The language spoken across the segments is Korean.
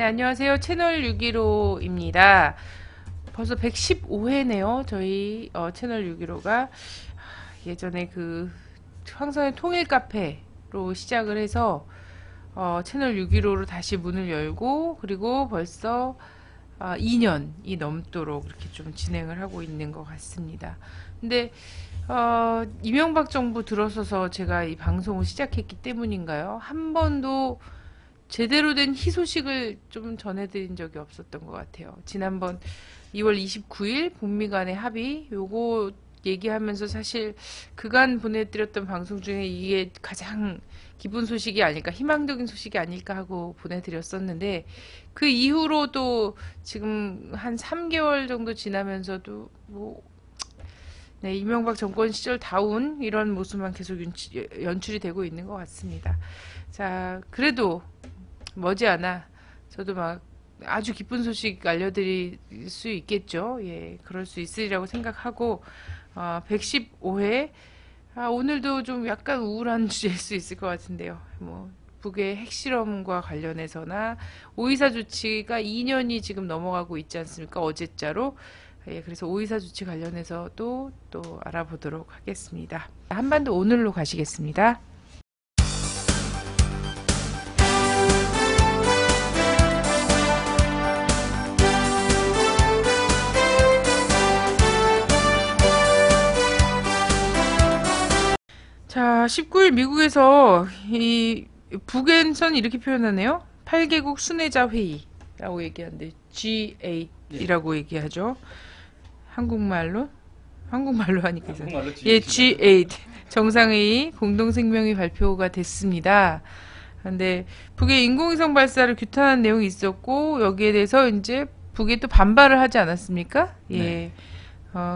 네, 안녕하세요. 채널 615입니다. 벌써 115회네요. 저희 채널 615가 예전에 그 황선의 통일 카페로 시작을 해서 채널 615로 다시 문을 열고 그리고 벌써 2년이 넘도록 이렇게 좀 진행을 하고 있는 것 같습니다. 근데 이명박 정부 들어서서 제가 이 방송을 시작했기 때문인가요? 한 번도 제대로 된 희소식을 좀 전해드린 적이 없었던 것 같아요. 지난번 2월 29일 북미 간의 합의 요거 얘기하면서 사실 그간 보내드렸던 방송 중에 이게 가장 기쁜 소식이 아닐까, 희망적인 소식이 아닐까 하고 보내드렸었는데 그 이후로도 지금 한 3개월 정도 지나면서도 네, 이명박 정권 시절 다운 이런 모습만 계속 연출이 되고 있는 것 같습니다. 자, 그래도 머지않아 저도 막 아주 기쁜 소식 알려드릴 수 있겠죠. 예, 그럴 수 있으리라고 생각하고 115회 오늘도 좀 약간 우울한 주제일 수 있을 것 같은데요. 뭐 북의 핵실험과 관련해서나 오이사 조치가 2년이 지금 넘어가고 있지 않습니까? 어제자로. 예, 그래서 오이사 조치 관련해서 또 알아보도록 하겠습니다. 한반도 오늘로 가시겠습니다. 자, 19일 미국에서 이 북엔선 이렇게 표현하네요. 8개국 순회자 회의라고 얘기하는데 G8이라고 얘기하죠. 한국말로 하니까 예, G8 정상회의 공동声明이 발표가 됐습니다. 근데 북의 인공위성 발사를 규탄한 내용이 있었고 여기에 대해서 이제 북이 또 반발을 하지 않았습니까? 예. 네.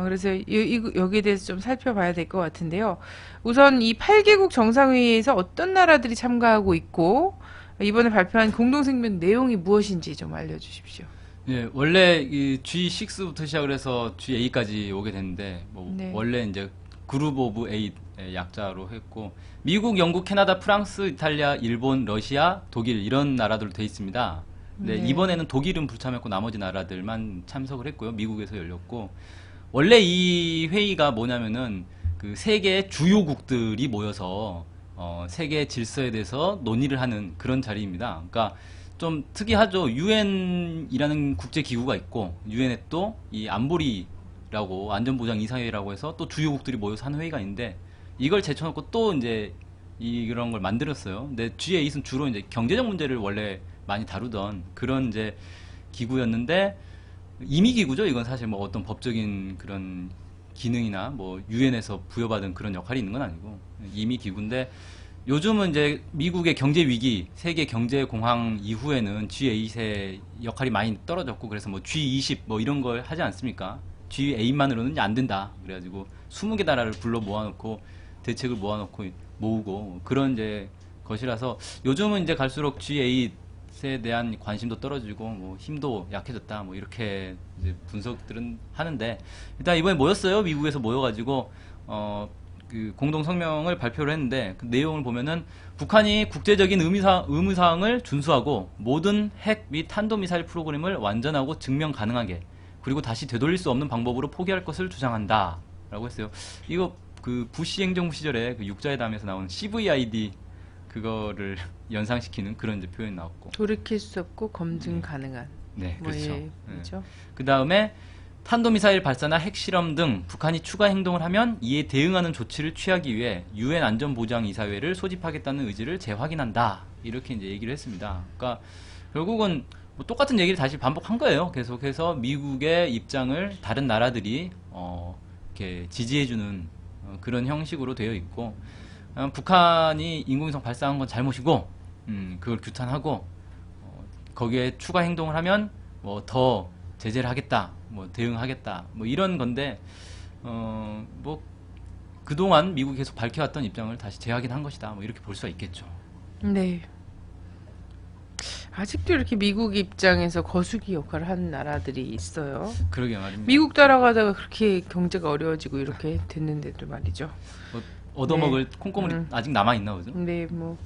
그래서 여기에 대해서 좀 살펴봐야 될 것 같은데요. 우선 이 8개국 정상회의에서 어떤 나라들이 참가하고 있고 이번에 발표한 공동声明 내용이 무엇인지 좀 알려주십시오. 예, 원래 이 G6부터 시작을 해서 G8까지 오게 됐는데 네. 원래 이제 그룹 오브 8의 약자로 했고 미국, 영국, 캐나다, 프랑스, 이탈리아, 일본, 러시아, 독일 이런 나라들로 돼 있습니다. 근데 네. 이번에는 독일은 불참했고 나머지 나라들만 참석을 했고요. 미국에서 열렸고 원래 이 회의가 뭐냐면은 그 세계 주요국들이 모여서 세계 질서에 대해서 논의를 하는 그런 자리입니다. 그러니까 좀 특이하죠. 유엔이라는 국제 기구가 있고 유엔에 또 이 안보리라고 안전보장 이사회라고 해서 또 주요국들이 모여서 하는 회의가 있는데 이걸 제쳐놓고 또 이제 이런 걸 만들었어요. 근데 G8은 주로 이제 경제적 문제를 원래 많이 다루던 그런 이제 기구였는데 임의 기구죠. 이건 사실 뭐 어떤 법적인 그런 기능이나 뭐 유엔에서 부여받은 그런 역할이 있는 건 아니고 임의 기구인데 요즘은 이제 미국의 경제 위기, 세계 경제 공황 이후에는 G8의 역할이 많이 떨어졌고 그래서 뭐 G20 뭐 이런 걸 하지 않습니까? G8만으로는 안 된다. 그래가지고 20개 나라를 불러 모아놓고 대책을 모으고 그런 이제 것이라서 요즘은 이제 갈수록 G8에 대한 관심도 떨어지고 뭐 힘도 약해졌다. 뭐 이렇게 이제 분석들은 하는데 일단 이번에 모였어요. 미국에서 모여가지고 그 공동성명을 발표를 했는데 그 내용을 보면은 북한이 국제적인 의무사항을 준수하고 모든 핵 및 탄도미사일 프로그램을 완전하고 증명 가능하게 그리고 다시 되돌릴 수 없는 방법으로 포기할 것을 주장한다 라고 했어요. 이거 그 부시 행정부 시절에 그 육자회담에서 나온 CVID 그거를 연상시키는 그런 이제 표현이 나왔고 돌이킬 수 없고 검증 가능한. 네, 그렇죠. 예, 그렇죠. 그 다음에 탄도미사일 발사나 핵실험 등 북한이 추가 행동을 하면 이에 대응하는 조치를 취하기 위해 유엔 안전보장이사회를 소집하겠다는 의지를 재확인한다. 이렇게 이제 얘기를 했습니다. 그러니까 결국은 뭐 똑같은 얘기를 다시 반복한 거예요. 계속해서 미국의 입장을 다른 나라들이 이렇게 지지해주는 그런 형식으로 되어 있고 북한이 인공위성 발사한 건 잘못이고 그걸 규탄하고 거기에 추가 행동을 하면 뭐 더 제재를 하겠다, 뭐 대응하겠다, 뭐 이런 건데 뭐 그동안 미국이 계속 밝혀왔던 입장을 다시 재확인한 것이다, 뭐 이렇게 볼 수가 있겠죠. 네. 아직도 이렇게 미국 입장에서 거수기 역할을 하는 나라들이 있어요. 그러게 말입니다. 미국 따라가다가 그렇게 경제가 어려워지고 이렇게 됐는데도 말이죠. 뭐 얻어먹을 콩고물이 아직 남아 있나 보죠. 네, 뭐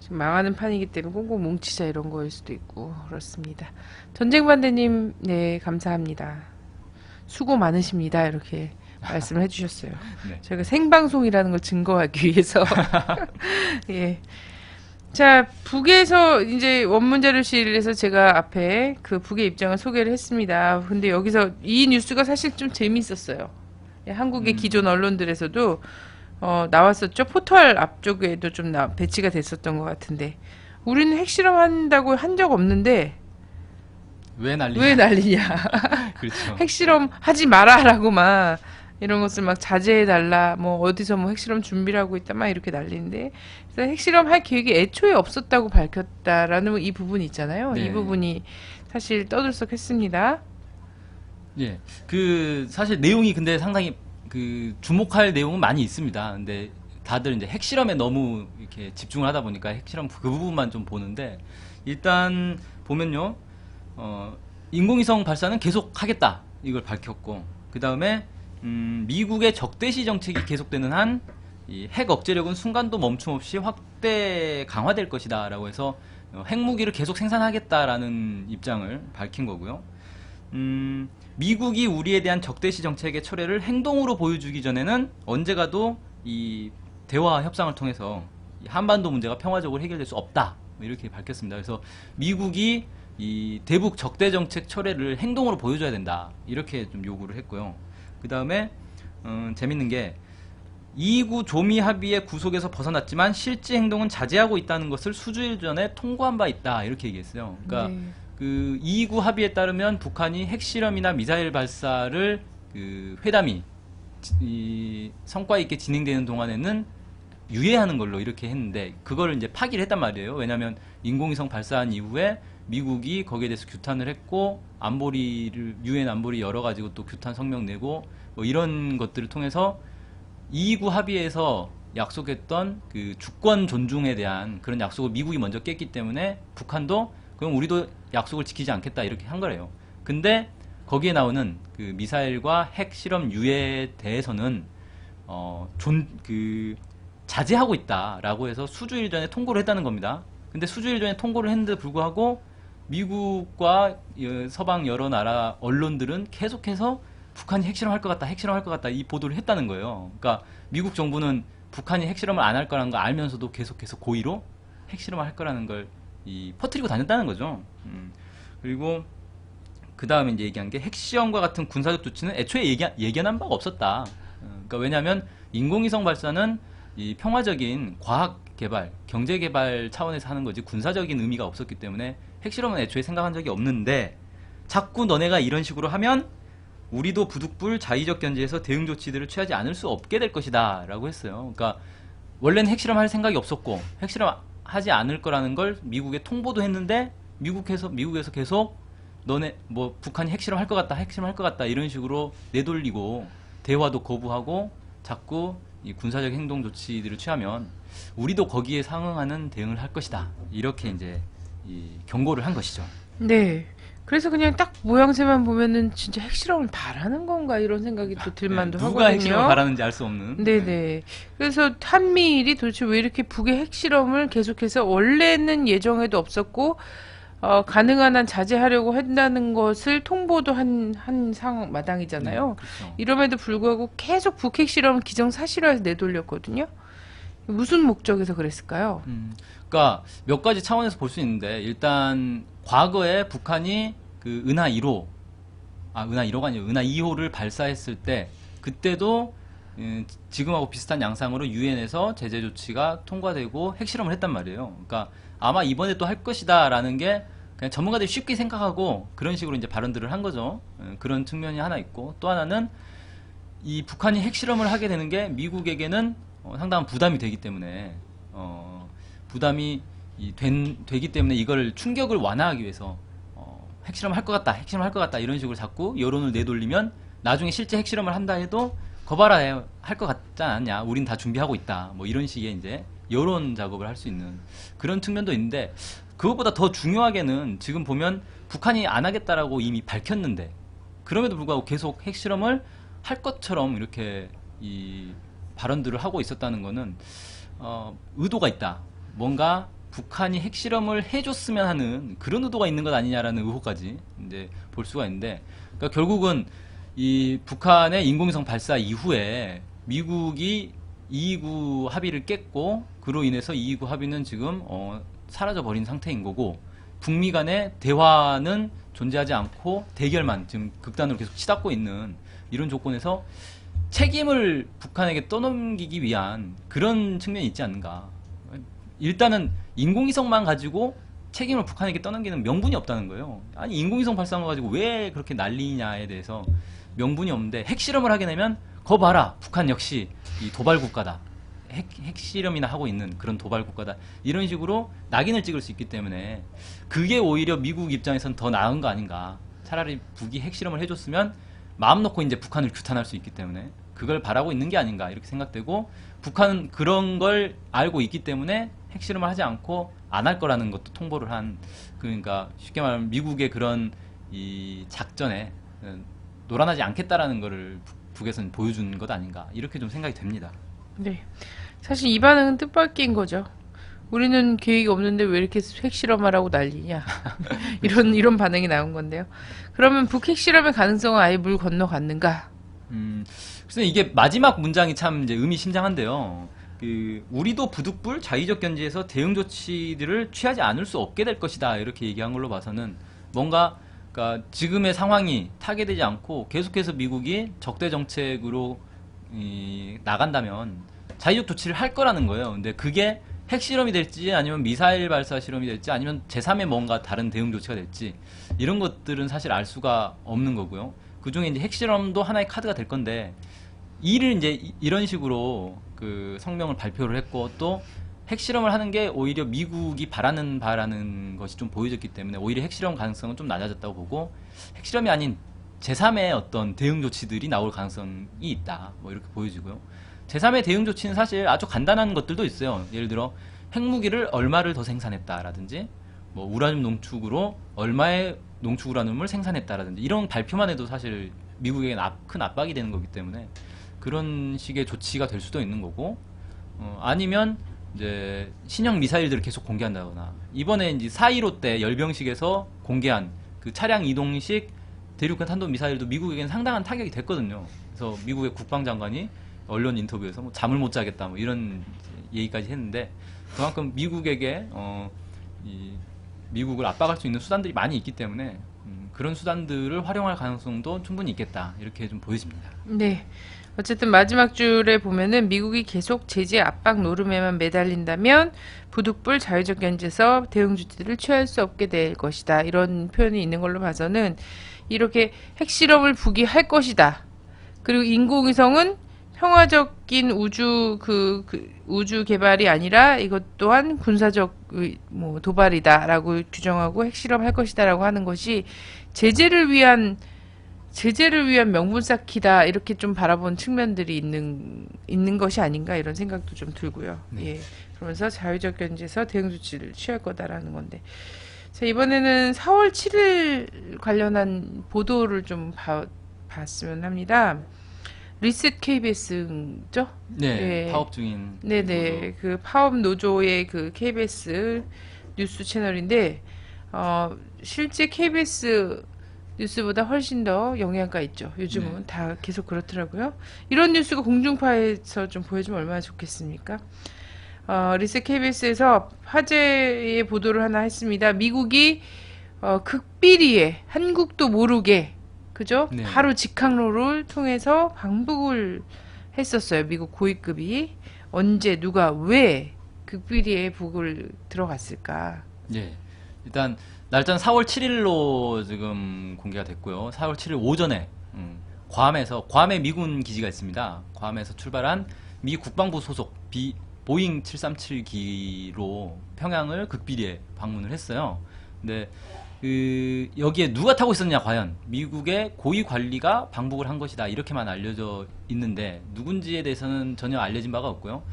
지금 망하는 판이기 때문에 꽁꽁 뭉치자 이런 거일 수도 있고 그렇습니다. 전쟁반대님, 네, 감사합니다. 수고 많으십니다. 이렇게 말씀을 해주셨어요. 네. 저희가 생방송이라는 걸 증거하기 위해서. 예. 자, 북에서 이제 원문 자료실에서 제가 앞에 그 북의 입장을 소개를 했습니다. 근데 여기서 이 뉴스가 사실 좀 재미있었어요. 예, 한국의 기존 언론들에서도 나왔었죠. 포털 앞쪽에도 좀 배치가 됐었던 것 같은데 우리는 핵실험 한다고 한 적 없는데 왜 난리냐? 왜 난리냐? 그렇죠. 핵실험 하지 마라라고 막 이런 것을 막 자제해달라, 뭐 어디서 뭐 핵실험 준비를 하고 있다, 막 이렇게 난리인데, 그래서 핵실험 할 계획이 애초에 없었다고 밝혔다라는 이 부분이 있잖아요. 네. 이 부분이 사실 떠들썩했습니다. 예. 그 사실 내용이 근데 상당히 그 주목할 내용은 많이 있습니다. 근데 다들 이제 핵실험에 너무 이렇게 집중을 하다 보니까 핵실험 그 부분만 좀 보는데, 일단 보면요. 인공위성 발사는 계속 하겠다. 이걸 밝혔고, 그 다음에 미국의 적대시 정책이 계속되는 한 이 핵 억제력은 순간도 멈춤 없이 확대 강화될 것이다 라고 해서 핵무기를 계속 생산하겠다라는 입장을 밝힌 거고요. 미국이 우리에 대한 적대시 정책의 철회를 행동으로 보여주기 전에는 언제 가도 이 대화 협상을 통해서 이 한반도 문제가 평화적으로 해결될 수 없다, 이렇게 밝혔습니다. 그래서 미국이 이 대북 적대 정책 철회를 행동으로 보여줘야 된다, 이렇게 좀 요구를 했고요. 그 다음에 재밌는 게 2구 조미 합의의 구속에서 벗어났지만 실제 행동은 자제하고 있다는 것을 수주일 전에 통보한 바 있다, 이렇게 얘기했어요. 그러니까 네. 그 2구 합의에 따르면 북한이 핵실험이나 미사일 발사를 그 회담이 성과 있게 진행되는 동안에는 유예하는 걸로 이렇게 했는데, 그거를 이제 파기를 했단 말이에요. 왜냐하면 인공위성 발사한 이후에 미국이 거기에 대해서 규탄을 했고, 안보리를 유엔 안보리 열어가지고 또 규탄 성명 내고 뭐 이런 것들을 통해서 2구 합의에서 약속했던 그 주권 존중에 대한 그런 약속을 미국이 먼저 깼기 때문에 북한도 그럼 우리도 약속을 지키지 않겠다, 이렇게 한 거래요. 근데 거기에 나오는 그 미사일과 핵 실험 유예에 대해서는 자제하고 있다라고 해서 수주일 전에 통보를 했다는 겁니다. 근데 수주일 전에 통보를 했는데 불구하고 미국과 서방 여러 나라 언론들은 계속해서 북한이 핵실험할 것 같다, 핵실험할 것 같다, 이 보도를 했다는 거예요. 그러니까 미국 정부는 북한이 핵실험을 안 할 거라는 걸 알면서도 계속해서 고의로 핵실험을 할 거라는 걸 퍼뜨리고 다녔다는 거죠. 그리고 그 다음에 이제 얘기한 게 핵시험과 같은 군사적 조치는 애초에 예견한 바가 없었다. 그러니까 왜냐하면 인공위성 발사는 이 평화적인 과학 개발, 경제 개발 차원에서 하는 거지 군사적인 의미가 없었기 때문에 핵실험은 애초에 생각한 적이 없는데, 자꾸 너네가 이런 식으로 하면 우리도 부득불 자의적 견제에서 대응 조치들을 취하지 않을 수 없게 될 것이다 라고 했어요. 그러니까 원래는 핵실험 할 생각이 없었고 핵실험 하지 않을 거라는 걸 미국에 통보도 했는데, 미국에서 계속 너네 뭐 북한이 핵실험 할 것 같다, 핵실험 할 것 같다, 이런 식으로 내돌리고 대화도 거부하고 자꾸 이 군사적 행동 조치들을 취하면 우리도 거기에 상응하는 대응을 할 것이다, 이렇게 이제 경고를 한 것이죠. 네. 그래서 그냥 딱 모양새만 보면은 진짜 핵실험을 바라는 건가 이런 생각이 또 들만도 누가 하거든요. 핵실험을 바라는지 알 수 없는. 네네. 그래서 한미일이 도대체 왜 이렇게 북의 핵실험을 계속해서, 원래는 예정에도 없었고 가능한 한 자제하려고 한다는 것을 통보도 한 상황 마당이잖아요. 그렇죠. 이럼에도 불구하고 계속 북 핵실험을 기정사실화해서 내돌렸거든요. 무슨 목적에서 그랬을까요? 그러니까 몇 가지 차원에서 볼 수 있는데, 일단 과거에 북한이 그 은하 1호, 은하 1호가 아니고 은하 2호를 발사했을 때, 그때도 지금하고 비슷한 양상으로 유엔에서 제재 조치가 통과되고 핵실험을 했단 말이에요. 그러니까 아마 이번에 또 할 것이다 라는 게 그냥 전문가들이 쉽게 생각하고 그런 식으로 이제 발언들을 한 거죠. 그런 측면이 하나 있고, 또 하나는 이 북한이 핵실험을 하게 되는 게 미국에게는 상당한 부담이 되기 때문에, 부담이 되기 때문에 이걸 충격을 완화하기 위해서 핵실험 할 것 같다, 핵실험 할 것 같다, 이런 식으로 자꾸 여론을 내돌리면 나중에 실제 핵실험을 한다 해도 거봐라, 할 것 같지 않냐, 우린 다 준비하고 있다, 뭐 이런 식의 이제 여론 작업을 할 수 있는 그런 측면도 있는데, 그것보다 더 중요하게는 지금 보면 북한이 안 하겠다라고 이미 밝혔는데 그럼에도 불구하고 계속 핵실험을 할 것처럼 이렇게 발언들을 하고 있었다는 거는 의도가 있다, 뭔가 북한이 핵실험을 해줬으면 하는 그런 의도가 있는 것 아니냐라는 의혹까지 이제 볼 수가 있는데, 그러니까 결국은 이 북한의 인공위성 발사 이후에 미국이 229 합의를 깼고, 그로 인해서 229 합의는 지금 사라져 버린 상태인 거고, 북미 간의 대화는 존재하지 않고 대결만 지금 극단으로 계속 치닫고 있는 이런 조건에서 책임을 북한에게 떠넘기기 위한 그런 측면이 있지 않는가. 일단은 인공위성만 가지고 책임을 북한에게 떠넘기는 명분이 없다는 거예요. 아니, 인공위성 발사한 거 가지고 왜 그렇게 난리냐에 대해서 명분이 없는데, 핵실험을 하게 되면 거 봐라, 북한 역시 이 도발 국가다, 핵실험이나 하고 있는 그런 도발 국가다, 이런 식으로 낙인을 찍을 수 있기 때문에 그게 오히려 미국 입장에선 더 나은 거 아닌가. 차라리 북이 핵실험을 해줬으면 마음 놓고 이제 북한을 규탄할 수 있기 때문에 그걸 바라고 있는 게 아닌가 이렇게 생각되고, 북한은 그런 걸 알고 있기 때문에 핵실험을 하지 않고 안 할 거라는 것도 통보를 한, 그러니까 쉽게 말하면 미국의 그런 이 작전에 놀아나지 않겠다라는 거를 북에서는 보여준 것 아닌가 이렇게 좀 생각이 됩니다. 네. 사실 이 반응은 뜻밖인 거죠. 우리는 계획이 없는데 왜 이렇게 핵실험하라고 난리냐. 이런 반응이 나온 건데요. 그러면 북 핵실험의 가능성은 아예 물 건너갔는가? 그래서 이게 마지막 문장이 참 이제 의미심장한데요. 우리도 부득불 자의적 견지에서 대응 조치들을 취하지 않을 수 없게 될 것이다 이렇게 얘기한 걸로 봐서는, 뭔가 그러니까 지금의 상황이 타개되지 않고 계속해서 미국이 적대 정책으로 나간다면 자의적 조치를 할 거라는 거예요. 근데 그게 핵실험이 될지 아니면 미사일 발사 실험이 될지 아니면 제3의 뭔가 다른 대응 조치가 될지, 이런 것들은 사실 알 수가 없는 거고요. 그 중에 이제 핵실험도 하나의 카드가 될 건데, 이를 이제 이런 식으로 그 성명을 발표를 했고, 또 핵실험을 하는 게 오히려 미국이 바라는 것이 좀 보여졌기 때문에 오히려 핵실험 가능성은 좀 낮아졌다고 보고, 핵실험이 아닌 제3의 어떤 대응 조치들이 나올 가능성이 있다 뭐 이렇게 보여지고요. 제3의 대응 조치는 사실 아주 간단한 것들도 있어요. 예를 들어 핵무기를 얼마를 더 생산했다라든지, 뭐 우라늄 농축으로 얼마의 농축 우라늄을 생산했다라든지, 이런 발표만 해도 사실 미국에게 큰 압박이 되는 거기 때문에 그런 식의 조치가 될 수도 있는 거고, 아니면 이제 신형 미사일들을 계속 공개한다거나, 이번에 이제 4.15 때 열병식에서 공개한 그 차량 이동식 대륙간 탄도 미사일도 미국에게는 상당한 타격이 됐거든요. 그래서 미국의 국방장관이 언론 인터뷰에서 뭐 잠을 못 자겠다 뭐 이런 얘기까지 했는데, 그만큼 미국에게 미국을 압박할 수 있는 수단들이 많이 있기 때문에 그런 수단들을 활용할 가능성도 충분히 있겠다 이렇게 좀 보여집니다. 네. 어쨌든 마지막 줄에 보면은 미국이 계속 제재 압박 노름에만 매달린다면 부득불 자유적 견제에서 대응 조치들을 취할 수 없게 될 것이다. 이런 표현이 있는 걸로 봐서는 이렇게 핵실험을 북이 할 것이다. 그리고 인공위성은 평화적인 우주 개발이 아니라 이것 또한 군사적 뭐 도발이다라고 규정하고 핵실험할 것이다라고 하는 것이 제재를 위한 명분 쌓기다, 이렇게 좀 바라본 측면들이 있는 것이 아닌가, 이런 생각도 좀 들고요. 네. 예. 그러면서 자유적 견제에서 대응 조치를 취할 거다라는 건데. 자, 이번에는 4월 7일 관련한 보도를 좀 봤으면 합니다. 리셋 KBS죠? 네, 예. 파업 중인. 네네. 그 파업 노조의 그 KBS 뉴스 채널인데, 실제 KBS 뉴스보다 훨씬 더 영향가 있죠. 요즘은 네. 다 계속 그렇더라고요. 이런 뉴스가 공중파에서 좀 보여주면 얼마나 좋겠습니까? 리셋 KBS에서 화제의 보도를 하나 했습니다. 미국이 극비리에 한국도 모르게, 그죠? 네. 바로 직항로를 통해서 방북을 했었어요. 미국 고위급이. 언제, 누가, 왜 극비리에 북을 들어갔을까? 예. 일단 날짜는 4월 7일로 지금 공개가 됐고요. 4월 7일 오전에 괌에 미군 기지가 있습니다. 괌에서 출발한 미 국방부 소속 보잉 737기로 평양을 극비리에 방문을 했어요. 근데 여기에 누가 타고 있었냐, 과연 미국의 고위 관리가 방북을 한 것이다 이렇게만 알려져 있는데, 누군지에 대해서는 전혀 알려진 바가 없고요.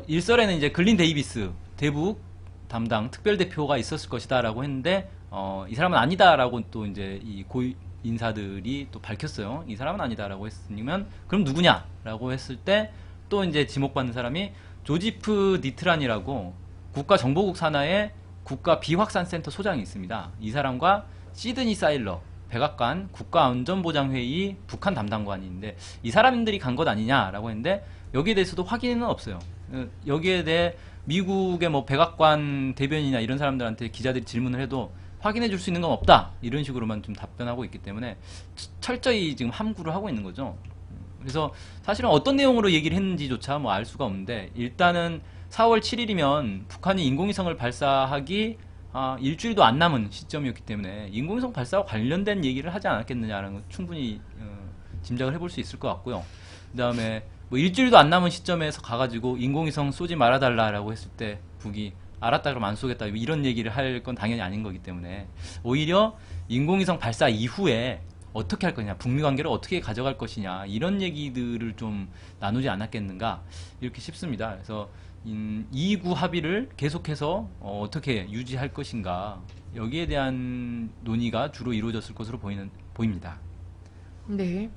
일설에는 이제 글린 데이비스 대북 담당 특별대표가 있었을 것이다라고 했는데, 이 사람은 아니다라고 또 이제 이 고위 인사들이 또 밝혔어요. 이 사람은 아니다라고 했으면 그럼 누구냐라고 했을 때 또 이제 지목받는 사람이 조지프 니트란이라고 국가정보국 산하에 국가 비확산센터 소장이 있습니다. 이 사람과 시드니 사일러 백악관 국가안전보장회의 북한 담당관인데 이 사람들이 간 것 아니냐라고 했는데 여기에 대해서도 확인은 없어요. 여기에 대해 미국의 뭐 백악관 대변인이나 이런 사람들한테 기자들이 질문을 해도 확인해 줄 수 있는 건 없다. 이런 식으로만 좀 답변하고 있기 때문에 철저히 지금 함구를 하고 있는 거죠. 그래서 사실은 어떤 내용으로 얘기를 했는지조차 뭐 알 수가 없는데 일단은 4월 7일이면 북한이 인공위성을 발사하기 일주일도 안 남은 시점이었기 때문에 인공위성 발사와 관련된 얘기를 하지 않았겠느냐라는 건 충분히 짐작을 해볼 수 있을 것 같고요. 그 다음에 뭐 일주일도 안 남은 시점에서 가가지고 인공위성 쏘지 말아달라라고 했을 때 북이 알았다 그러면 안 쏘겠다 이런 얘기를 할 건 당연히 아닌 거기 때문에 오히려 인공위성 발사 이후에 어떻게 할 거냐, 북미 관계를 어떻게 가져갈 것이냐 이런 얘기들을 좀 나누지 않았겠는가 이렇게 싶습니다. 그래서 2구 합의를 계속해서 어떻게 유지할 것인가 여기에 대한 논의가 주로 이루어졌을 것으로 보입니다. 네.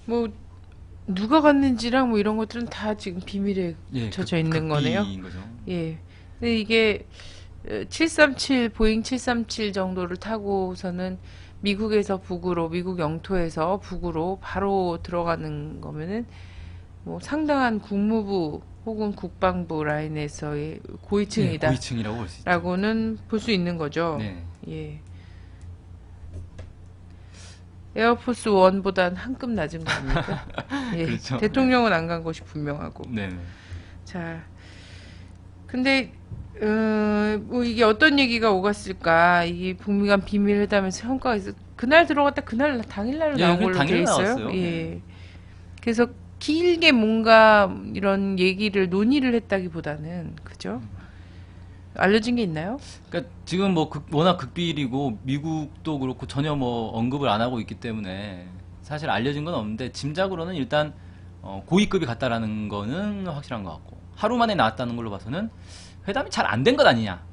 뭐 누가 갔는지랑 뭐 이런 것들은 다 지금 비밀에 예, 젖어 있는 거네요. 극비인 거죠. 예. 근데 이게 737 보잉 737 정도를 타고서는 미국에서 북으로 미국 영토에서 북으로 바로 들어가는 거면은 뭐 상당한 국무부 혹은 국방부 라인에서의 네, 고위층이다 고위층이라고 볼 수 있죠. 라고는 볼 수 있는 거죠. 네, 예. 에어포스 1보단 한 급 낮은 거 아닙니까? 예. 그렇죠. 대통령은 안 간 것이 분명하고. 네, 네. 자, 근데 뭐 이게 어떤 얘기가 오갔을까? 이게 북미 간 비밀 회담에서 성과가 있어. 그날 들어갔다 그날 당일날로 예, 나온 그냥 걸로 돼 당일 있어요. 나왔어요. 예. 네. 그래서 길게 뭔가 이런 얘기를 논의를 했다기보다는 그죠? 알려진 게 있나요? 그러니까 지금 뭐 워낙 극비일이고 미국도 그렇고 전혀 뭐 언급을 안 하고 있기 때문에 사실 알려진 건 없는데 짐작으로는 일단 고위급이 갔다라는 거는 확실한 것 같고 하루 만에 나왔다는 걸로 봐서는 회담이 잘 안 된 것 아니냐,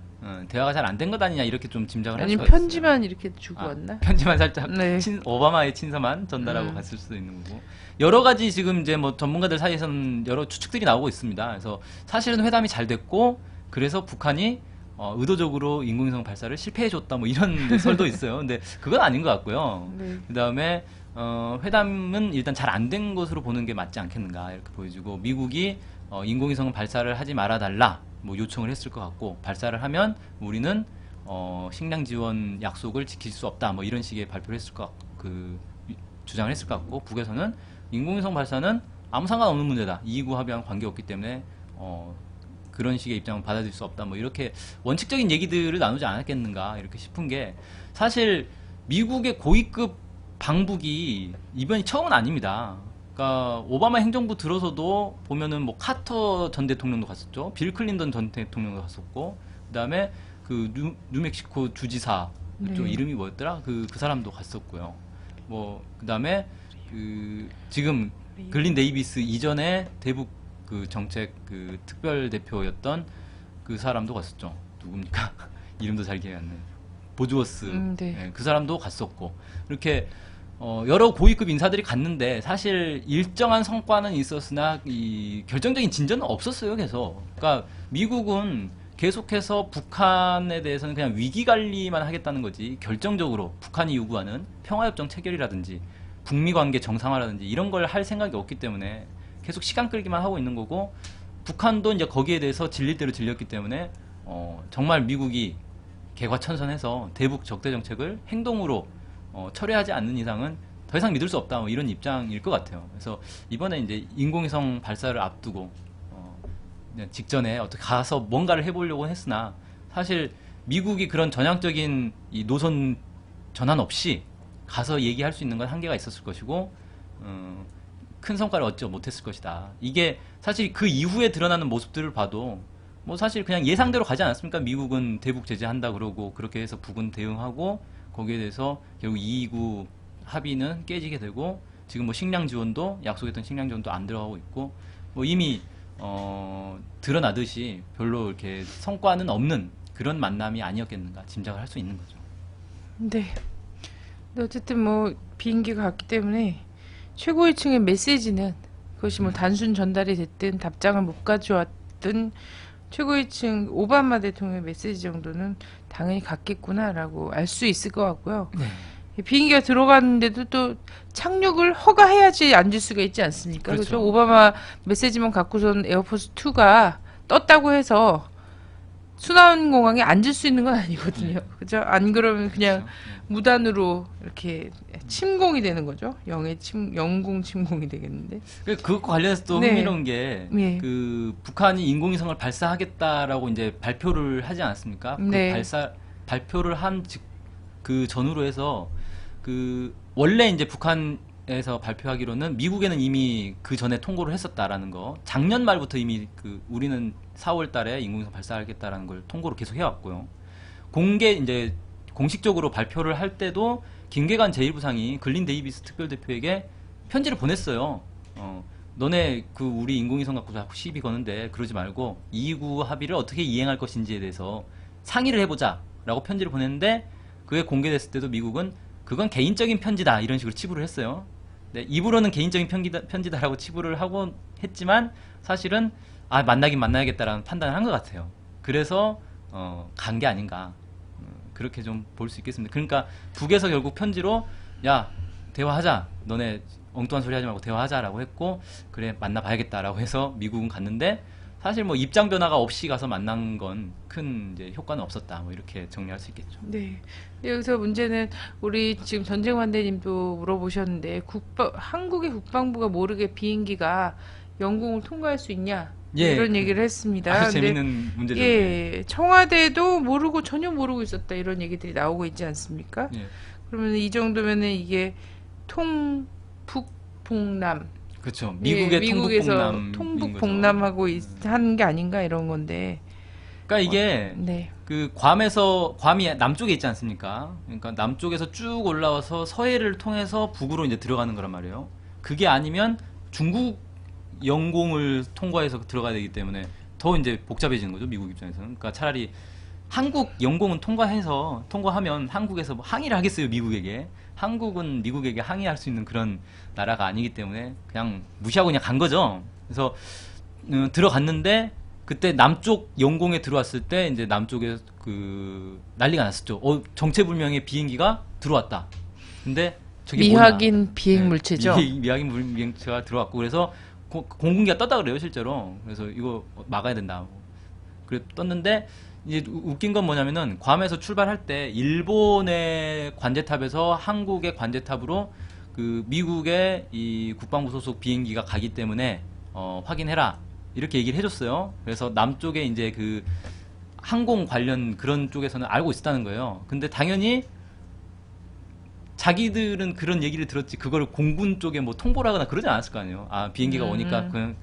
대화가 잘 안 된 것 아니냐 이렇게 좀 짐작을 할 아니면 수가 편지만 이렇게 주고 왔나? 편지만 살짝 네. 오바마의 친서만 전달하고 갔을 수도 있는 거고 여러 가지 지금 이제 뭐 전문가들 사이에서는 여러 추측들이 나오고 있습니다. 그래서 사실은 회담이 잘 됐고 그래서 북한이 의도적으로 인공위성 발사를 실패해줬다 뭐 이런 설도 있어요. 근데 그건 아닌 것 같고요. 네. 그 다음에 회담은 일단 잘 안 된 것으로 보는 게 맞지 않겠는가 이렇게 보여지고 미국이 인공위성 발사를 하지 말아달라 뭐 요청을 했을 것 같고 발사를 하면 우리는 식량 지원 약속을 지킬 수 없다 뭐 이런 식의 발표를 했을 것 같고 주장을 했을 것 같고 북에서는 인공위성 발사는 아무 상관없는 문제다. 2구 합의와는 관계없기 때문에 그런 식의 입장은 받아들일 수 없다. 뭐 이렇게 원칙적인 얘기들을 나누지 않았겠는가 이렇게 싶은 게 사실 미국의 고위급 방북이 이번이 처음은 아닙니다. 그러니까 오바마 행정부 들어서도 보면은 뭐 카터 전 대통령도 갔었죠. 빌 클린턴 전 대통령도 갔었고 그다음에 그 뉴멕시코 주지사 그쪽 네. 이름이 뭐였더라? 그 사람도 갔었고요. 뭐 그다음에 지금 글린 데이비스 이전에 대북 그 정책 그 특별 대표였던 그 사람도 갔었죠. 누굽니까? 이름도 잘 기억이 안 나요. 보즈워스. 네. 예, 그 사람도 갔었고 이렇게 여러 고위급 인사들이 갔는데 사실 일정한 성과는 있었으나 이 결정적인 진전은 없었어요. 계속. 그러니까 미국은 계속해서 북한에 대해서는 그냥 위기 관리만 하겠다는 거지 결정적으로 북한이 요구하는 평화협정 체결이라든지 북미 관계 정상화라든지 이런 걸 할 생각이 없기 때문에 계속 시간 끌기만 하고 있는 거고 북한도 이제 거기에 대해서 질릴 대로 질렸기 때문에 정말 미국이 개과천선해서 대북 적대 정책을 행동으로 철회하지 않는 이상은 더 이상 믿을 수 없다 뭐 이런 입장일 것 같아요. 그래서 이번에 이제 인공위성 발사를 앞두고 그냥 직전에 어떻게 가서 뭔가를 해보려고 했으나 사실 미국이 그런 전향적인 이 노선 전환 없이 가서 얘기할 수 있는 건 한계가 있었을 것이고 큰 성과를 얻지 못했을 것이다. 이게 사실 그 이후에 드러나는 모습들을 봐도 뭐 사실 그냥 예상대로 가지 않았습니까? 미국은 대북 제재한다 그러고 그렇게 해서 북은 대응하고 거기에 대해서 결국 2.29 합의는 깨지게 되고 지금 뭐 식량 지원도 약속했던 식량 지원도 안 들어가고 있고 뭐 이미 드러나듯이 별로 이렇게 성과는 없는 그런 만남이 아니었겠는가 짐작을 할 수 있는 거죠. 네. 근데 어쨌든 뭐 비행기가 갔기 때문에 최고위층의 메시지는 그것이 뭐 단순 전달이 됐든 답장을 못 가져왔든 최고위층 오바마 대통령의 메시지 정도는 당연히 갔겠구나라고 알 수 있을 것 같고요. 네. 비행기가 들어갔는데도 또 착륙을 허가해야지 앉을 수가 있지 않습니까? 그렇죠. 그렇죠? 오바마 메시지만 갖고선 에어포스 2가 떴다고 해서 순환공항에 앉을 수 있는 건 아니거든요. 그죠? 안 그러면 그냥 그렇죠. 무단으로 이렇게 침공이 되는 거죠. 영공 침공이 되겠는데. 그것과 관련해서 또 네. 흥미로운 게, 네. 그, 북한이 인공위성을 발사하겠다라고 이제 발표를 하지 않았습니까? 네. 그 발표를 그 전후로 해서, 원래 이제 북한에서 발표하기로는 미국에는 이미 그 전에 통보를 했었다라는 거, 작년 말부터 이미 우리는 4월 달에 인공위성 발사하겠다라는 걸 통보를 계속 해왔고요. 이제 공식적으로 발표를 할 때도 김계관 제1부상이 글린 데이비스 특별대표에게 편지를 보냈어요. 너네 우리 인공위성 갖고 자꾸 시비 거는데 그러지 말고 2구 합의를 어떻게 이행할 것인지에 대해서 상의를 해보자 라고 편지를 보냈는데, 그게 공개됐을 때도 미국은 그건 개인적인 편지다 이런 식으로 치부를 했어요. 네, 입으로는 개인적인 편지다라고 치부를 하고 했지만 사실은 만나긴 만나야겠다라는 판단을 한 것 같아요. 그래서 간 게 아닌가, 그렇게 좀 볼 수 있겠습니다. 그러니까 북에서 결국 편지로 야 대화하자, 너네 엉뚱한 소리 하지 말고 대화하자라고 했고, 그래 만나봐야겠다라고 해서 미국은 갔는데, 사실 뭐 입장 변화가 없이 가서 만난 건 큰 이제 효과는 없었다, 뭐 이렇게 정리할 수 있겠죠. 네. 여기서 문제는 우리 지금 전쟁 환대님도 물어보셨는데 한국의 국방부가 모르게 비행기가 영공을 통과할 수 있냐? 예, 이런 얘기를 했습니다. 아주 근데 재밌는 문제죠. 예, 청와대도 모르고 전혀 모르고 있었다 이런 얘기들이 나오고 있지 않습니까? 예. 그러면 이 정도면은 이게 북봉남 그렇죠. 예, 미국의 미국에서 통북봉남인 통북봉남하고 하는 게 아닌가 이런 건데. 그러니까 이게 네. 괌이 남쪽에 있지 않습니까? 그러니까 남쪽에서 쭉 올라와서 서해를 통해서 북으로 이제 들어가는 거란 말이에요. 그게 아니면 중국 영공을 통과해서 들어가야 되기 때문에 더 이제 복잡해지는 거죠, 미국 입장에서는. 그러니까 차라리 한국 영공은 통과하면 한국에서 뭐 항의를 하겠어요, 미국에게. 한국은 미국에게 항의할 수 있는 그런 나라가 아니기 때문에 그냥 무시하고 그냥 간 거죠. 그래서 들어갔는데, 그때 남쪽 영공에 들어왔을 때 이제 남쪽에 난리가 났었죠. 정체불명의 비행기가 들어왔다. 근데 저게 미확인 뭐냐. 비행 네, 물체죠. 미확인 비행체가 들어왔고, 그래서 공군기가 떴다 그래요, 실제로. 그래서 이거 막아야 된다. 그래 떴는데, 이제 웃긴 건 뭐냐면은 괌에서 출발할 때 일본의 관제탑에서 한국의 관제탑으로 미국의 이 국방부 소속 비행기가 가기 때문에 확인해라 이렇게 얘기를 해줬어요. 그래서 남쪽에 이제 항공 관련 그런 쪽에서는 알고 있었다는 거예요. 근데 당연히 자기들은 그런 얘기를 들었지 그거를 공군 쪽에 뭐 통보를 하거나 그러지 않았을 거 아니에요. 비행기가 오니까 그냥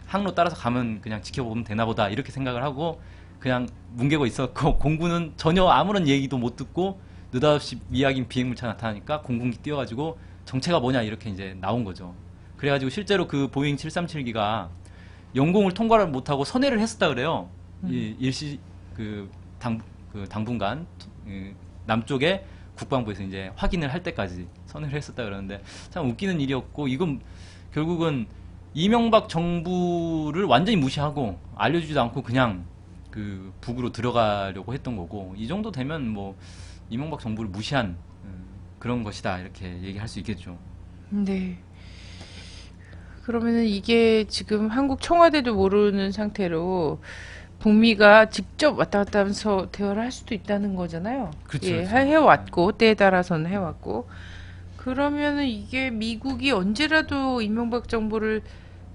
항로 따라서 가면 그냥 지켜보면 되나 보다 이렇게 생각을 하고 그냥 뭉개고 있었고, 공군은 전혀 아무런 얘기도 못 듣고 느닷없이 미확인 비행물체가 나타나니까 공군기 띄워가지고 정체가 뭐냐 이렇게 이제 나온 거죠. 그래가지고 실제로 보잉 737기가 영공을 통과를 못하고 선회를 했었다 그래요. 당분간 남쪽에 국방부에서 이제 확인을 할 때까지 선회를 했었다 그러는데, 참 웃기는 일이었고, 이건 결국은 이명박 정부를 완전히 무시하고 알려주지도 않고 그냥 북으로 들어가려고 했던 거고, 이 정도 되면 뭐 이명박 정부를 무시한 그런 것이다 이렇게 얘기할 수 있겠죠. 네. 그러면은 이게 지금 한국 청와대도 모르는 상태로 북미가 직접 왔다 갔다 하면서 대화를 할 수도 있다는 거잖아요. 그렇죠, 예, 그렇죠. 해왔고 때에 따라서는 해왔고. 그러면은 이게 미국이 언제라도 이명박 정부를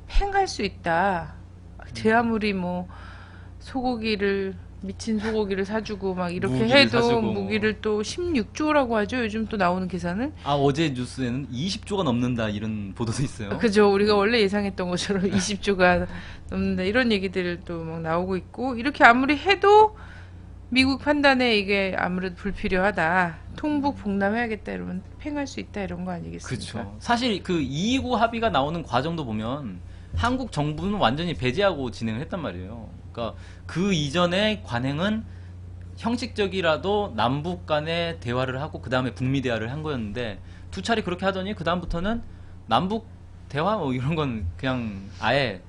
팽할 수 있다. 제 아무리 뭐 미친 소고기를 사주고 막 이렇게 무기를 해도 사주고. 무기를 또 16조라고 하죠. 요즘 또 나오는 계산은. 어제 뉴스에는 20조가 넘는다 이런 보도도 있어요. 그죠. 우리가 원래 예상했던 것처럼 20조가 넘는다. 이런 얘기들도 막 나오고 있고, 이렇게 아무리 해도 미국 판단에 이게 아무래도 불필요하다. 통북 복남해야겠다 이러면 팽할 수 있다 이런 거 아니겠습니까? 그렇죠. 사실 229 합의가 나오는 과정도 보면 한국 정부는 완전히 배제하고 진행을 했단 말이에요. 그러니까 그 이전의 관행은 형식적이라도 남북 간에 대화를 하고 그 다음에 북미 대화를 한 거였는데, 두 차례 그렇게 하더니 그 다음부터는 남북 대화 뭐 이런 건 그냥 아예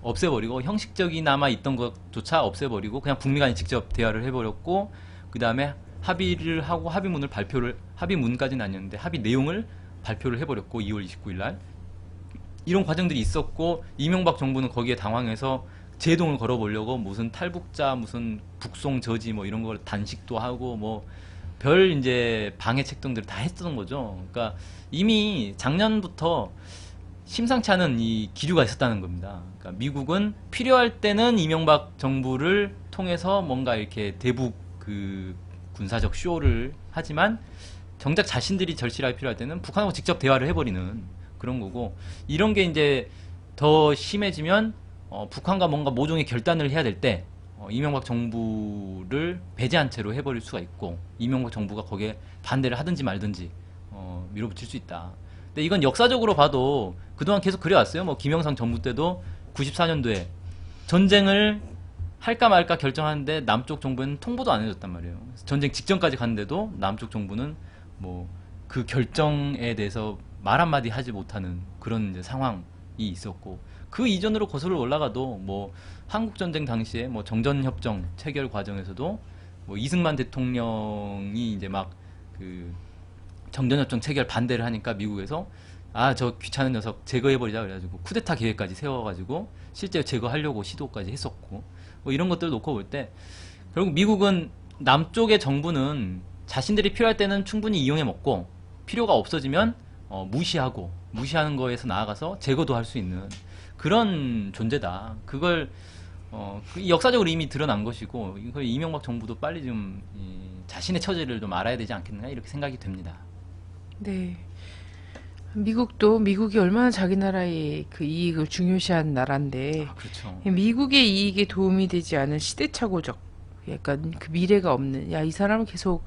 없애버리고 형식적이나마 있던 것조차 없애버리고 그냥 북미 간에 직접 대화를 해버렸고 그 다음에 합의를 하고 합의문까지는 아니었는데 합의 내용을 발표를 해버렸고 2월 29일 날 이런 과정들이 있었고 이명박 정부는 거기에 당황해서 제동을 걸어보려고 무슨 탈북자 무슨 북송 저지 뭐 이런 걸 단식도 하고 뭐 별 이제 방해 책동들을 다 했던 거죠. 그러니까 이미 작년부터 심상치 않은 이 기류가 있었다는 겁니다. 그러니까 미국은 필요할 때는 이명박 정부를 통해서 뭔가 이렇게 대북 그 군사적 쇼를 하지만 정작 자신들이 절실하게 필요할 때는 북한하고 직접 대화를 해버리는 그런 거고 이런 게 이제 더 심해지면 북한과 뭔가 모종의 결단을 해야 될 때 이명박 정부를 배제한 채로 해버릴 수가 있고 이명박 정부가 거기에 반대를 하든지 말든지 밀어붙일 수 있다. 근데 이건 역사적으로 봐도 그동안 계속 그래왔어요. 뭐 김영삼 정부 때도 94년도에 전쟁을 할까 말까 결정하는데 남쪽 정부는 통보도 안 해줬단 말이에요. 전쟁 직전까지 갔는데도 남쪽 정부는 뭐 그 결정에 대해서 말 한마디 하지 못하는 그런 이제 상황이 있었고 그 이전으로 거슬러 올라가도 뭐 한국전쟁 당시에 뭐 정전협정 체결 과정에서도 뭐 이승만 대통령이 이제 막 그 정전협정 체결 반대를 하니까 미국에서 아 저 귀찮은 녀석 제거해버리자 그래가지고 쿠데타 계획까지 세워가지고 실제 제거하려고 시도까지 했었고 뭐 이런 것들을 놓고 볼 때 결국 미국은 남쪽의 정부는 자신들이 필요할 때는 충분히 이용해 먹고 필요가 없어지면 무시하는 거에서 나아가서 제거도 할 수 있는 그런 존재다. 그걸 역사적으로 이미 드러난 것이고 이걸 이명박 정부도 빨리 좀 자신의 처지를 좀 알아야 되지 않겠느냐 이렇게 생각이 됩니다. 네. 미국이 얼마나 자기 나라의 그 이익을 중요시한 나라인데 그렇죠. 미국의 이익에 도움이 되지 않은 시대착오적 약간 그 미래가 없는 야 이 사람은 계속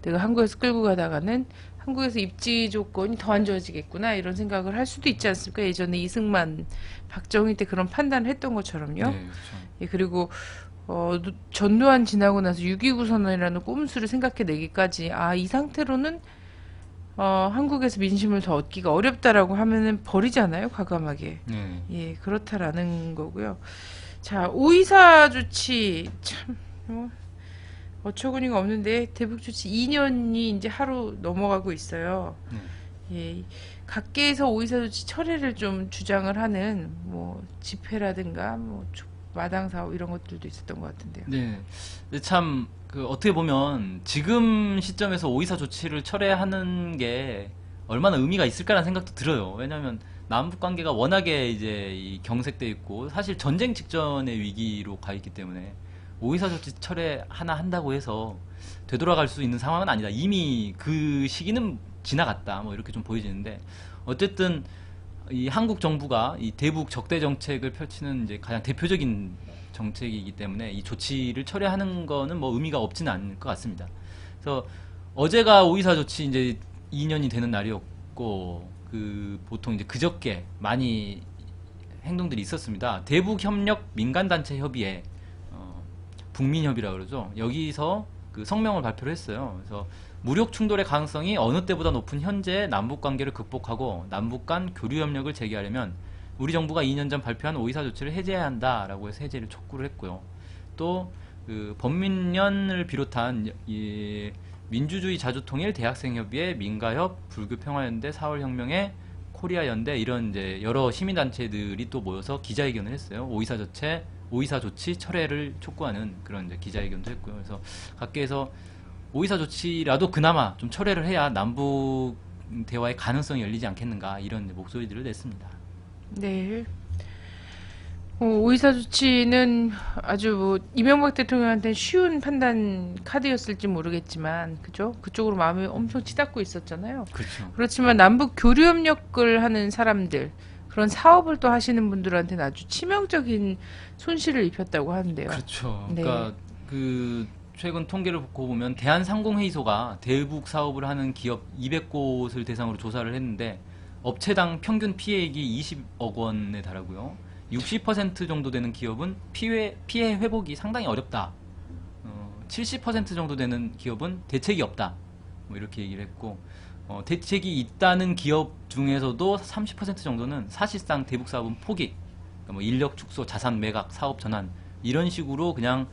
내가 한국에서 끌고 가다가는 한국에서 입지 조건이 더 안 좋아지겠구나 이런 생각을 할 수도 있지 않습니까? 예전에 이승만 박정희 때 그런 판단을 했던 것처럼요. 네, 그렇죠. 예, 그리고 전두환 지나고 나서 6.29 선언이라는 꼼수를 생각해내기까지 아 이 상태로는 한국에서 민심을 더 얻기가 어렵다라고 하면은 버리잖아요, 과감하게. 네. 예, 그렇다라는 거고요. 자, 오이사 조치 참 어처구니가 없는데 대북 조치 2년이 이제 하루 넘어가고 있어요. 네. 예, 각계에서 오이사 조치 철회를 좀 주장을 하는 뭐 집회라든가 뭐 마당 사업 이런 것들도 있었던 것 같은데요. 네. 근데 참, 어떻게 보면, 지금 시점에서 오이사 조치를 철회하는 게 얼마나 의미가 있을까라는 생각도 들어요. 왜냐면, 남북 관계가 워낙에 이제 경색돼 있고, 사실 전쟁 직전의 위기로 가 있기 때문에, 오이사 조치 철회 하나 한다고 해서 되돌아갈 수 있는 상황은 아니다. 이미 그 시기는 지나갔다. 뭐 이렇게 좀 보여지는데, 어쨌든, 이 한국 정부가 이 대북 적대 정책을 펼치는 이제 가장 대표적인 정책이기 때문에 이 조치를 철회하는 거는 뭐 의미가 없지는 않을 것 같습니다. 그래서 어제가 오이사 조치 이제 2년이 되는 날이었고 보통 이제 그저께 많이 행동들이 있었습니다. 대북 협력 민간단체 협의회 북민협이라고 그러죠. 여기서 그 성명을 발표를 했어요. 그래서 무력 충돌의 가능성이 어느 때보다 높은 현재 남북 관계를 극복하고 남북 간 교류 협력을 재개하려면 우리 정부가 2년 전 발표한 오이사 조치를 해제해야 한다라고 해서 해제를 촉구를 했고요. 또 그 범민련을 비롯한 이 민주주의 자주통일 대학생협의회 민가협 불교평화연대 4월혁명회 코리아연대 이런 이제 여러 시민단체들이 또 모여서 기자회견을 했어요. 오이사 조치 철회를 촉구하는 그런 이제 기자회견도 했고요. 그래서 각계에서 오이사 조치라도 그나마 좀 철회를 해야 남북 대화의 가능성이 열리지 않겠는가 이런 목소리들을 냈습니다. 네. 오이사 조치는 아주 뭐 이명박 대통령한테는 쉬운 판단 카드였을지 모르겠지만 그죠? 그쪽으로 마음이 엄청 치닫고 있었잖아요. 그렇죠. 그렇지만 남북 교류 협력을 하는 사람들 그런 사업을 또 하시는 분들한테는 아주 치명적인 손실을 입혔다고 하는데요. 그렇죠. 네. 그러니까 최근 통계를 보고 보면 대한상공회의소가 대북 사업을 하는 기업 200곳을 대상으로 조사를 했는데 업체당 평균 피해액이 20억 원에 달하고요. 60% 정도 되는 기업은 피해 회복이 상당히 어렵다. 70% 정도 되는 기업은 대책이 없다. 뭐 이렇게 얘기를 했고 대책이 있다는 기업 중에서도 30% 정도는 사실상 대북 사업은 포기. 그러니까 뭐 인력 축소, 자산 매각, 사업 전환 이런 식으로 그냥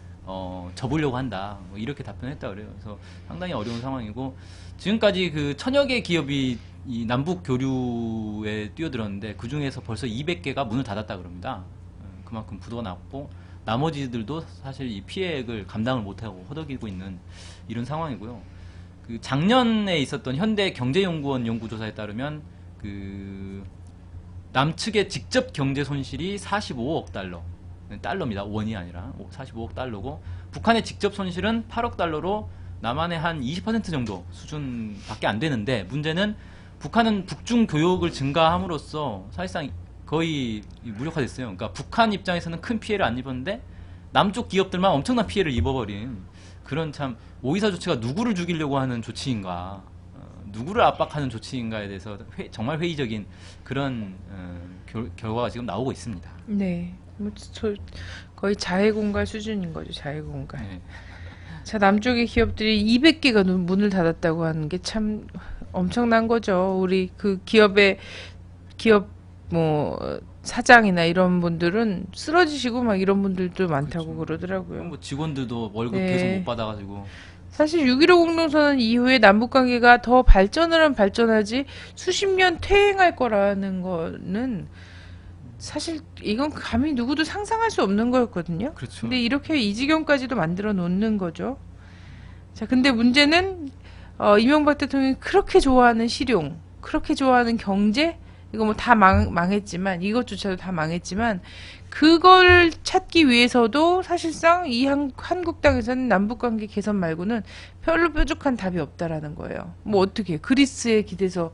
접으려고 한다. 뭐 이렇게 답변했다 그래요. 그래서 상당히 어려운 상황이고 지금까지 그 천여 개 기업이 이 남북 교류에 뛰어들었는데 그 중에서 벌써 200개가 문을 닫았다 그럽니다. 그만큼 부도가 났고 나머지들도 사실 이 피해액을 감당을 못하고 허덕이고 있는 이런 상황이고요. 그 작년에 있었던 현대경제연구원 연구조사에 따르면 그 남측의 직접 경제 손실이 45억 달러, 달러입니다. 원이 아니라 45억 달러고 북한의 직접 손실은 8억 달러로 남한의 한 20% 정도 수준밖에 안 되는데 문제는 북한은 북중 교역을 증가함으로써 사실상 거의 무력화됐어요. 그러니까 북한 입장에서는 큰 피해를 안 입었는데 남쪽 기업들만 엄청난 피해를 입어버린 그런 참 오이사 조치가 누구를 죽이려고 하는 조치인가, 누구를 압박하는 조치인가에 대해서 정말 회의적인 그런 결과가 지금 나오고 있습니다. 네. 거의 자해공갈 수준인 거죠. 자해공갈. 네. 자, 남쪽의 기업들이 200개가 문을 닫았다고 하는 게 참 엄청난 거죠. 우리 그 기업 뭐 사장이나 이런 분들은 쓰러지시고 막 이런 분들도 많다고 그렇죠. 그러더라고요. 뭐 직원들도 월급 네. 계속 못 받아가지고 사실 6.15 공동선언 이후에 남북관계가 더 발전을 하면 발전하지 수십 년 퇴행할 거라는 거는 사실 이건 감히 누구도 상상할 수 없는 거였거든요. 그렇죠. 근데 이렇게 이 지경까지도 만들어 놓는 거죠. 자, 근데 문제는 이명박 대통령이 그렇게 좋아하는 실용, 그렇게 좋아하는 경제, 이거 뭐 다 망했지만, 이것조차도 다 망했지만, 그걸 찾기 위해서도 사실상 이 한국당에서는 남북관계 개선 말고는 별로 뾰족한 답이 없다라는 거예요. 뭐 어떻게 그리스에 기대서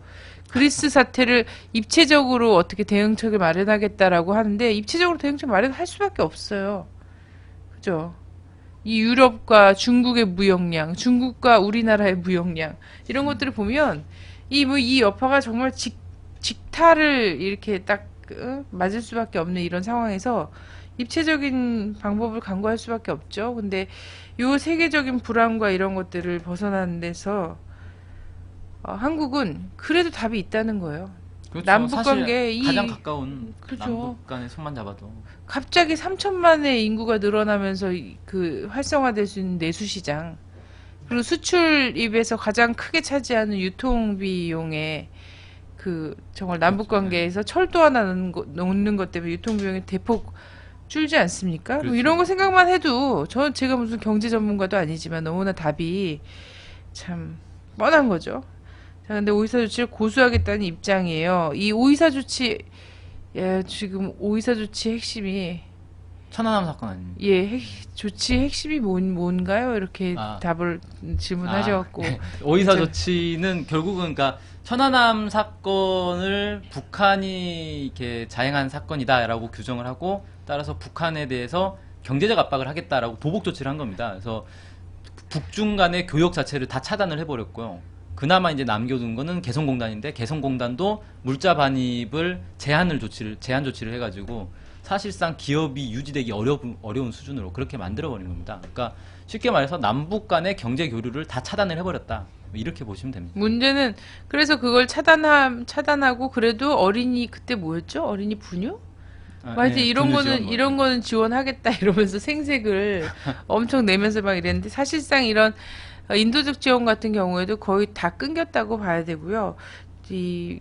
그리스 사태를 입체적으로 어떻게 대응책을 마련하겠다라고 하는데 입체적으로 대응책 마련할 수밖에 없어요. 그죠? 이 유럽과 중국의 무역량, 중국과 우리나라의 무역량 이런 것들을 보면 이 여파가 정말 직타를 이렇게 딱 맞을 수밖에 없는 이런 상황에서 입체적인 방법을 강구할 수밖에 없죠. 근데 요 세계적인 불안과 이런 것들을 벗어나는 데서 한국은 그래도 답이 있다는 거예요. 그렇죠. 남북관계 사실 가장 가까운 그렇죠. 남북 간의 손만 잡아도 갑자기 3천만의 인구가 늘어나면서 그 활성화될 수 있는 내수시장 그리고 수출입에서 가장 크게 차지하는 유통비용에 그 정말 남북관계에서 철도 하나 놓는 것 때문에 유통비용이 대폭 줄지 않습니까? 그렇죠. 뭐 이런 거 생각만 해도 제가 무슨 경제 전문가도 아니지만 너무나 답이 참 뻔한 거죠. 자, 근데 오이사 조치를 고수하겠다는 입장이에요. 이 오이사 조치, 지금 오이사 조치 핵심이, 천안함 사건 아닙니까? 조치 핵심이 뭔가요? 이렇게 질문하셔갖고. 오이사 조치는 결국은 그러니까 천안함 사건을 북한이 이렇게 자행한 사건이다라고 규정을 하고 따라서 북한에 대해서 경제적 압박을 하겠다라고 보복 조치를 한 겁니다. 그래서 북중 간의 교역 자체를 다 차단을 해버렸고요. 그나마 이제 남겨둔 거는 개성공단인데 개성공단도 물자 반입을 제한 조치를 해가지고 사실상 기업이 유지되기 어려운 수준으로 그렇게 만들어버린 겁니다. 그러니까 쉽게 말해서 남북 간의 경제 교류를 다 차단을 해버렸다. 이렇게 보시면 됩니다. 문제는 그래서 그걸 차단하고 그래도 어린이 그때 뭐였죠? 어린이 분유? 하여튼 이런 거는 지원하겠다 이러면서 생색을 엄청 내면서 막 이랬는데 사실상 이런 인도적 지원 같은 경우에도 거의 다 끊겼다고 봐야 되고요. 이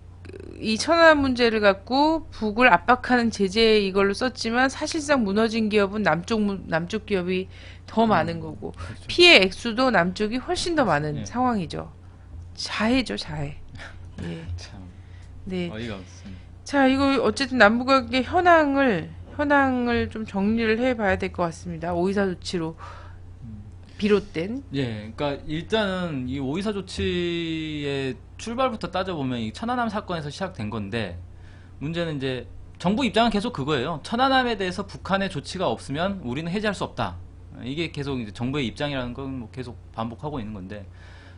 천안 문제를 갖고 북을 압박하는 제재 이걸로 썼지만 사실상 무너진 기업은 남쪽 기업이 더 많은 거고 그렇죠. 피해 액수도 남쪽이 훨씬 더 많은 네. 상황이죠. 자해죠, 자해. 예. 참 네. 어이가 없습니다. 자, 이거 어쨌든 남북관계 현황을 좀 정리를 해봐야 될 것 같습니다. 오이사 조치로 비롯된. 예, 그러니까 일단은 이 오이사 조치의 출발부터 따져보면 이 천안함 사건에서 시작된 건데 문제는 이제 정부 입장은 계속 그거예요. 천안함에 대해서 북한의 조치가 없으면 우리는 해제할 수 없다. 이게 계속 이제 정부의 입장이라는 건 뭐 계속 반복하고 있는 건데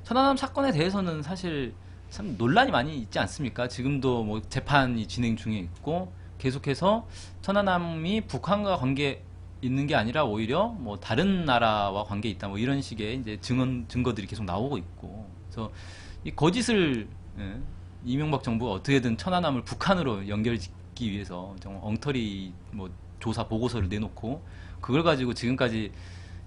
천안함 사건에 대해서는 사실 참 논란이 많이 있지 않습니까? 지금도 뭐 재판이 진행 중에 있고 계속해서 천안함이 북한과 관계 있는 게 아니라 오히려 뭐 다른 나라와 관계 있다 뭐 이런 식의 이제 증거들이 계속 나오고 있고 그래서 이 거짓을 이명박 정부가 어떻게든 천안함을 북한으로 연결짓기 위해서 정말 엉터리 뭐 조사 보고서를 내놓고 그걸 가지고 지금까지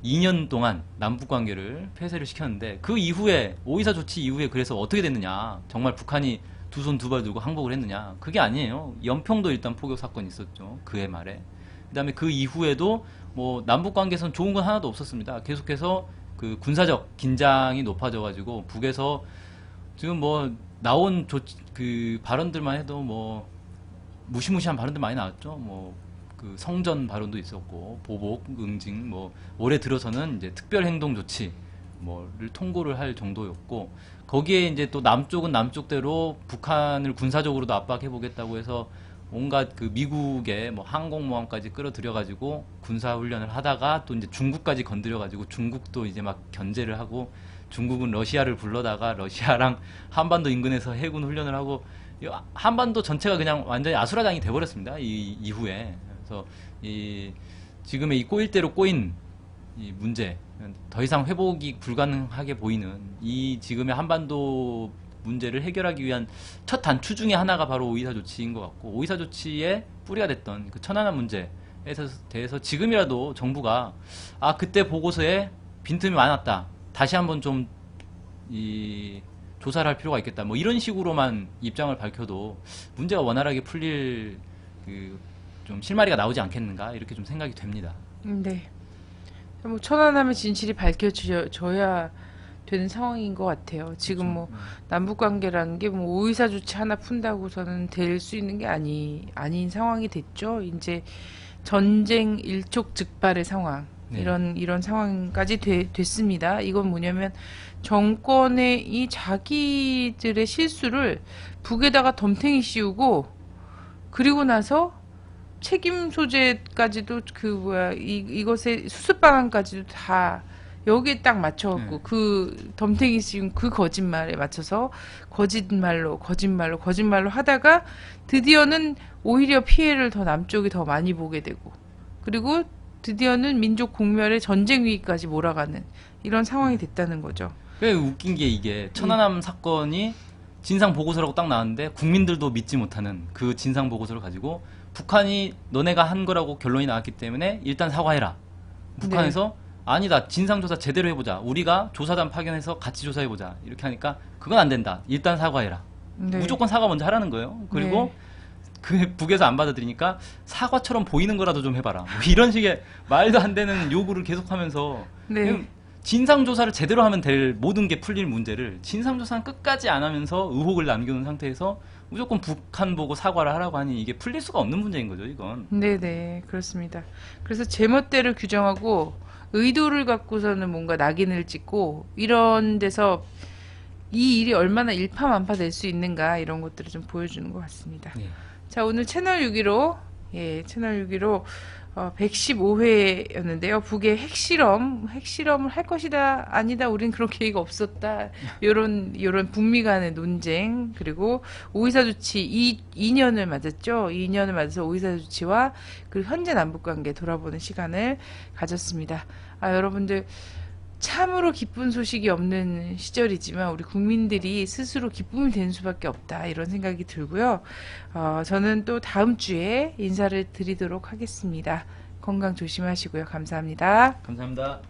2년 동안 남북 관계를 폐쇄를 시켰는데 그 이후에 오이사 조치 이후에 그래서 어떻게 됐느냐? 정말 북한이 두 손 두 발 들고 항복을 했느냐? 그게 아니에요. 연평도 일단 포격 사건이 있었죠. 그해 말에. 그다음에 그 이후에도 뭐 남북 관계에선 좋은 건 하나도 없었습니다. 계속해서 그 군사적 긴장이 높아져가지고 북에서 지금 뭐 나온 그 발언들만 해도 뭐 무시무시한 발언들 많이 나왔죠. 뭐 그 성전 발언도 있었고 보복, 응징, 뭐 올해 들어서는 이제 특별행동 조치 뭐를 통고를 할 정도였고 거기에 이제 또 남쪽은 남쪽대로 북한을 군사적으로도 압박해 보겠다고 해서 온갖 그 미국의 뭐 항공모함까지 끌어들여가지고 군사훈련을 하다가 또 이제 중국까지 건드려가지고 중국도 이제 막 견제를 하고 중국은 러시아를 불러다가 러시아랑 한반도 인근에서 해군 훈련을 하고 한반도 전체가 그냥 완전히 아수라장이 돼버렸습니다. 이 이후에. 그래서 이 지금의 이 꼬일 대로 꼬인 이 문제, 더 이상 회복이 불가능하게 보이는 이 지금의 한반도 문제를 해결하기 위한 첫 단추 중에 하나가 바로 오이사 조치인 것 같고 오이사 조치의 뿌리가 됐던 그 천안함 문제에 대해서 지금이라도 정부가 아 그때 보고서에 빈틈이 많았다. 다시 한번 좀 이 조사를 할 필요가 있겠다. 뭐 이런 식으로만 입장을 밝혀도 문제가 원활하게 풀릴 그 좀 실마리가 나오지 않겠는가 이렇게 좀 생각이 됩니다. 네. 뭐 천안함의 진실이 밝혀져야 되는 상황인 것 같아요. 지금 뭐 남북 관계라는 게 뭐 오이사 조치 하나 푼다고서는 될 수 있는 게 아닌 상황이 됐죠. 이제 전쟁 일촉즉발의 상황. 네. 이런 상황까지 됐습니다. 이건 뭐냐면 정권의 이 자기들의 실수를 북에다가 덤탱이 씌우고 그리고 나서 책임 소재까지도 이것의 수습 방안까지도 다 여기에 딱 맞춰갖고 그 덤탱이 씌운 그 거짓말에 맞춰서 거짓말로 하다가 드디어는 오히려 피해를 더 남쪽이 더 많이 보게 되고 그리고 드디어는 민족 공멸의 전쟁 위기까지 몰아가는 이런 상황이 됐다는 거죠. 왜 웃긴 게 이게 천안함 사건이 진상 보고서라고 딱 나왔는데 국민들도 믿지 못하는 그 진상 보고서를 가지고 북한이 너네가 한 거라고 결론이 나왔기 때문에 일단 사과해라. 북한에서 아니다. 진상조사 제대로 해보자. 우리가 조사단 파견해서 같이 조사해보자. 이렇게 하니까 그건 안 된다. 일단 사과해라. 네. 무조건 사과 먼저 하라는 거예요. 그리고 그 북에서 안 받아들이니까 사과처럼 보이는 거라도 좀 해봐라. 뭐 이런 식의 말도 안 되는 요구를 계속하면서 네. 진상조사를 제대로 하면 될 모든 게 풀릴 문제를 진상조사는 끝까지 안 하면서 의혹을 남겨놓은 상태에서 무조건 북한 보고 사과를 하라고 하니 이게 풀릴 수가 없는 문제인 거죠, 이건. 네네, 그렇습니다. 그래서 제멋대로 규정하고 의도를 갖고서는 뭔가 낙인을 찍고 이런 데서 이 일이 얼마나 일파만파 될 수 있는가 이런 것들을 좀 보여주는 것 같습니다. 네. 자, 오늘 채널 6기로 채널 6기로 115회였는데요. 북의 핵실험을 할 것이다, 아니다, 우린 그런 계획이 없었다. 요런 북미 간의 논쟁, 그리고 오이사 조치 2년을 맞았죠. 2년을 맞아서 오이사 조치와 그리고 현재 남북 관계 돌아보는 시간을 가졌습니다. 여러분들 참으로 기쁜 소식이 없는 시절이지만 우리 국민들이 스스로 기쁨이 되는 수밖에 없다 이런 생각이 들고요. 저는 또 다음 주에 인사를 드리도록 하겠습니다. 건강 조심하시고요. 감사합니다. 감사합니다.